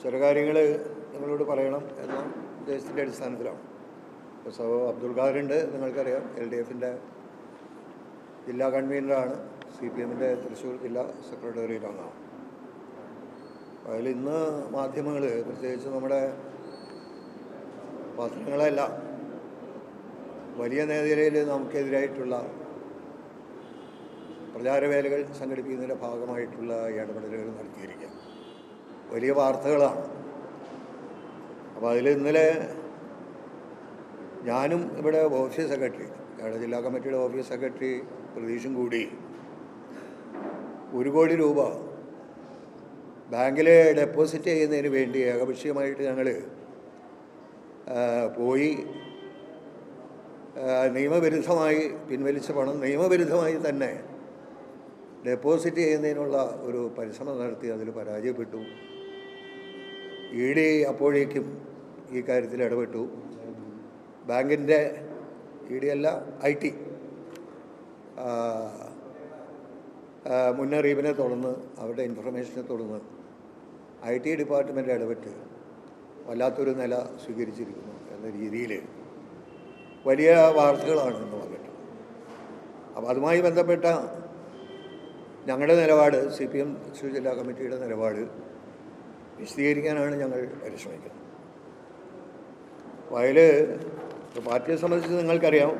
ചില കാര്യങ്ങൾ നിങ്ങളോട് പറയണം എന്ന ഉദ്ദേശത്തിൻ്റെ അടിസ്ഥാനത്തിലാണ്. ഇപ്പോൾ അബ്ദുൽ ഖാദറുണ്ട്, നിങ്ങൾക്കറിയാം, LDFൻ്റെ ജില്ലാ കൺവീനറാണ്, CPMൻ്റെ തൃശ്ശൂർ ജില്ലാ സെക്രട്ടേറിയറ്റ് അംഗമാണ്. അതിൽ ഇന്ന് മാധ്യമങ്ങൾ, പ്രത്യേകിച്ച് നമ്മുടെ പത്രങ്ങളെല്ലാം വലിയ നിലയിൽ നമുക്കെതിരായിട്ടുള്ള പ്രചാരവേലകൾ സംഘടിപ്പിക്കുന്നതിൻ്റെ ഭാഗമായിട്ടുള്ള ഇടപെടലുകൾ നടത്തിയിരിക്കുക വലിയ വാർത്തകളാണ്. അപ്പോൾ അതിൽ ഇന്നലെ ഞാനും ഇവിടെ ഓഫീസ് സെക്രട്ടറി, ഞങ്ങളുടെ ജില്ലാ കമ്മിറ്റിയുടെ ഓഫീസ് സെക്രട്ടറി പ്രതീഷും കൂടി 1 കോടി രൂപ ബാങ്കിൽ ഡെപ്പോസിറ്റ് ചെയ്യുന്നതിന് വേണ്ടി ഏകപക്ഷീയമായിട്ട് ഞങ്ങൾ പോയി നിയമവിരുദ്ധമായി പിൻവലിച്ച പണം നിയമവിരുദ്ധമായി തന്നെ ഡെപ്പോസിറ്റ് ചെയ്യുന്നതിനുള്ള ഒരു പരിശ്രമം നടത്തി അതിൽ പരാജയപ്പെട്ടു. ED അപ്പോഴേക്കും ഈ കാര്യത്തിൽ ഇടപെട്ടു. ബാങ്കിൻ്റെ ED അല്ല, IT മുന്നറിയിപ്പിനെ തുടർന്ന്, അവരുടെ ഇൻഫർമേഷനെ തുടർന്ന് IT ഡിപ്പാർട്ട്മെൻറ്റ് ഇടപെട്ട് വല്ലാത്തൊരു നില സ്വീകരിച്ചിരിക്കുന്നു എന്ന രീതിയിൽ വലിയ വാർത്തകളാണ് ഇന്ന് വന്നിട്ട്. അപ്പോൾ അതുമായി ബന്ധപ്പെട്ട ഞങ്ങളുടെ നിലപാട്, CPM തൃശ്ശൂർ ജില്ലാ കമ്മിറ്റിയുടെ നിലപാട് വിശദീകരിക്കാനാണ് ഞങ്ങൾ പരിശ്രമിക്കുന്നത്. അപ്പോൾ അതിൽ പാർട്ടിയെ സംബന്ധിച്ച് നിങ്ങൾക്കറിയാം,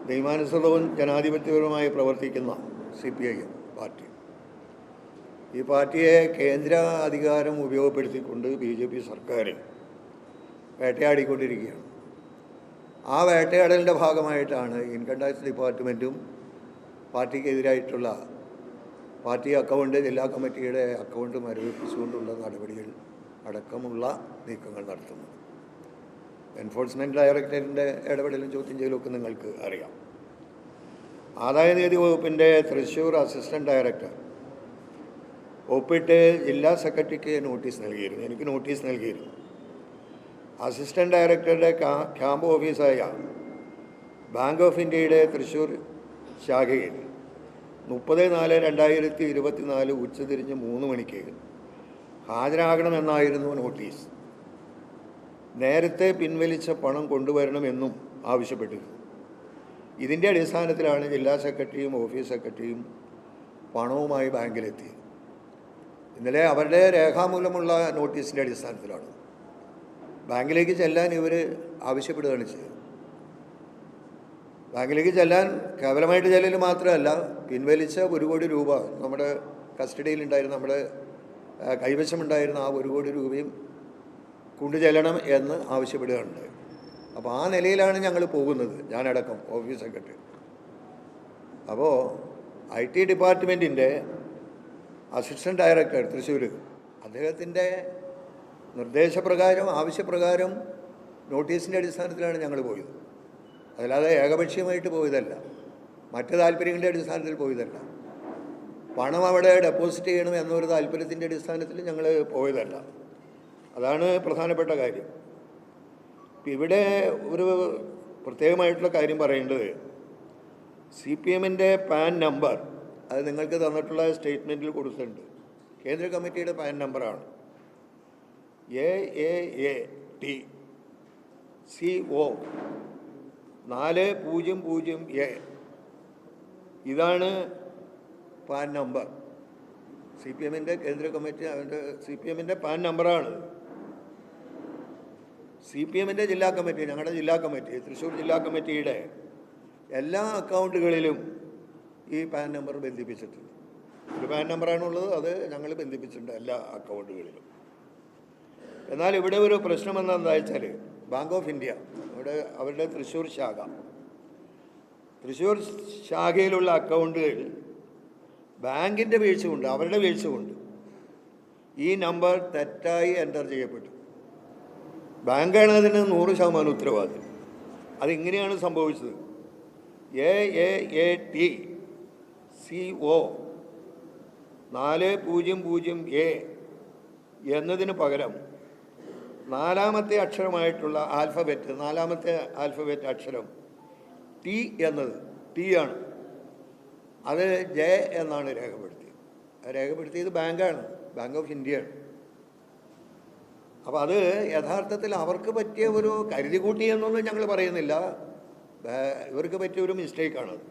നിയമാനുസൃതവും ജനാധിപത്യപരമായി പ്രവർത്തിക്കുന്ന CPIM പാർട്ടി. ഈ പാർട്ടിയെ കേന്ദ്ര അധികാരം ഉപയോഗപ്പെടുത്തിക്കൊണ്ട് BJP സർക്കാർ വേട്ടയാടിക്കൊണ്ടിരിക്കുകയാണ്. ആ വേട്ടയാടലിൻ്റെ ഭാഗമായിട്ടാണ് ഇൻകം ടാക്സ് ഡിപ്പാർട്ട്മെൻറ്റും പാർട്ടിക്കെതിരായിട്ടുള്ള പാർട്ടി അക്കൗണ്ട്, ജില്ലാ കമ്മിറ്റിയുടെ അക്കൗണ്ട് മരവിപ്പിച്ചുകൊണ്ടുള്ള നടപടികൾ അടക്കമുള്ള നീക്കങ്ങൾ നടത്തുന്നത്. എൻഫോഴ്സ്മെൻറ്റ് ഡയറക്ടറേറ്റിൻ്റെ ഇടപെടലും ചോദ്യം ചെയ്യലൊക്കെ നിങ്ങൾക്ക് അറിയാം. ആദായനികുതി വകുപ്പിൻ്റെ തൃശ്ശൂർ അസിസ്റ്റൻറ്റ് ഡയറക്ടർ ഒപ്പിട്ട് ജില്ലാ സെക്രട്ടറിക്ക് നോട്ടീസ് നൽകിയിരുന്നു, എനിക്ക് നോട്ടീസ് നൽകിയിരുന്നു. അസിസ്റ്റൻറ്റ് ഡയറക്ടറുടെ ക്യാമ്പ് ഓഫീസായ ബാങ്ക് ഓഫ് ഇന്ത്യയുടെ തൃശ്ശൂർ ശാഖയിൽ 30/4/2024 ഉച്ചതിരിഞ്ഞ് 3 മണിക്ക് ഹാജരാകണമെന്നായിരുന്നു നോട്ടീസ്. നേരത്തെ പിൻവലിച്ച പണം കൊണ്ടുവരണമെന്നും ആവശ്യപ്പെട്ടിരുന്നു. ഇതിൻ്റെ അടിസ്ഥാനത്തിലാണ് ജില്ലാ സെക്രട്ടറിയും ഓഫീസ് സെക്രട്ടറിയും പണവുമായി ബാങ്കിലെത്തിയത്. ഇന്നലെ അവരുടെ രേഖാമൂലമുള്ള നോട്ടീസിൻ്റെ അടിസ്ഥാനത്തിലാണ് ബാങ്കിലേക്ക് ചെല്ലാൻ ഇവർ ആവശ്യപ്പെടുകയാണ് ചെയ്തത്. ബാങ്കിലേക്ക് ചെല്ലാൻ കേവലമായിട്ട് ചെല്ലൽ മാത്രമല്ല, പിൻവലിച്ച 1 കോടി രൂപ നമ്മുടെ കസ്റ്റഡിയിലുണ്ടായിരുന്ന, നമ്മുടെ കൈവശമുണ്ടായിരുന്ന ആ 1 കോടി രൂപയും കൊണ്ടുചെല്ലണം എന്ന് ആവശ്യപ്പെടുകയുണ്ടായി. അപ്പോൾ ആ നിലയിലാണ് ഞങ്ങൾ പോകുന്നത്, ഞാനടക്കം ഓഫീസ് സെക്രട്ടറി. അപ്പോൾ IT ഡിപ്പാർട്ട്മെൻറ്റിൻ്റെ അസിസ്റ്റൻറ്റ് ഡയറക്ടർ തൃശ്ശൂർ, അദ്ദേഹത്തിൻ്റെ നിർദ്ദേശപ്രകാരം, ആവശ്യപ്രകാരം നോട്ടീസിൻ്റെ അടിസ്ഥാനത്തിലാണ് ഞങ്ങൾ പോയത്. അതല്ലാതെ ഏകപക്ഷീയമായിട്ട് പോയതല്ല, മറ്റ് താല്പര്യങ്ങളുടെ അടിസ്ഥാനത്തിൽ പോയതല്ല, പണം അവിടെ ഡെപ്പോസിറ്റ് ചെയ്യണം എന്നൊരു താല്പര്യത്തിൻ്റെ അടിസ്ഥാനത്തിൽ ഞങ്ങൾ പോയതല്ല. അതാണ് പ്രധാനപ്പെട്ട കാര്യം. ഇവിടെ ഒരു പ്രത്യേകമായിട്ടുള്ള കാര്യം പറയേണ്ടത്, CPMൻ്റെ പാൻ നമ്പർ അത് നിങ്ങൾക്ക് തന്നിട്ടുള്ള സ്റ്റേറ്റ്മെൻറ്റിൽ കൊടുത്തിട്ടുണ്ട്. കേന്ദ്ര കമ്മിറ്റിയുടെ പാൻ നമ്പറാണ് AAATCO 400A. ഇതാണ് പാൻ നമ്പർ. CPMൻ്റെ കേന്ദ്ര കമ്മിറ്റി, അതിൻ്റെ CPMൻ്റെ പാൻ നമ്പറാണ്. CPMൻ്റെ ജില്ലാ കമ്മിറ്റി, ഞങ്ങളുടെ ജില്ലാ കമ്മിറ്റി, തൃശ്ശൂർ ജില്ലാ കമ്മിറ്റിയുടെ എല്ലാ അക്കൗണ്ടുകളിലും ഈ പാൻ നമ്പർ ബന്ധിപ്പിച്ചിട്ടുണ്ട്. ഒരു പാൻ നമ്പറാണുള്ളത്, അത് ഞങ്ങൾ ബന്ധിപ്പിച്ചിട്ടുണ്ട് എല്ലാ അക്കൗണ്ടുകളിലും. എന്നാൽ ഇവിടെ ഒരു പ്രശ്നം എന്താണെന്ന് വെച്ചാൽ, ബാങ്ക് ഓഫ് ഇന്ത്യ അവരുടെ തൃശ്ശൂർ ശാഖയിലുള്ള അക്കൗണ്ടുകൾ ബാങ്കിൻ്റെ വീഴ്ച കൊണ്ട്, അവരുടെ വീഴ്ച കൊണ്ട് ഈ നമ്പർ തെറ്റായി എൻ്റർ ചെയ്യപ്പെട്ടു. ബാങ്കാണ് അതിന് 100% ഉത്തരവാദി. അതിങ്ങനെയാണ് സംഭവിച്ചത്. AAATCO 400A എന്നതിന് പകരം നാലാമത്തെ അക്ഷരമായിട്ടുള്ള നാലാമത്തെ ആൽഫബറ്റ് അക്ഷരം T എന്നത് T ആണ്. അത് J എന്നാണ് രേഖപ്പെടുത്തിയത്. രേഖപ്പെടുത്തിയത് ബാങ്കാണ്, ബാങ്ക് ഓഫ് ഇന്ത്യയാണ്. അപ്പോൾ അത് യഥാർത്ഥത്തിൽ അവർക്ക് പറ്റിയ ഒരു കരുതിക്കൂട്ടി എന്നൊന്നും ഞങ്ങൾ പറയുന്നില്ല, ഇവർക്ക് പറ്റിയ ഒരു മിസ്റ്റേക്കാണത്.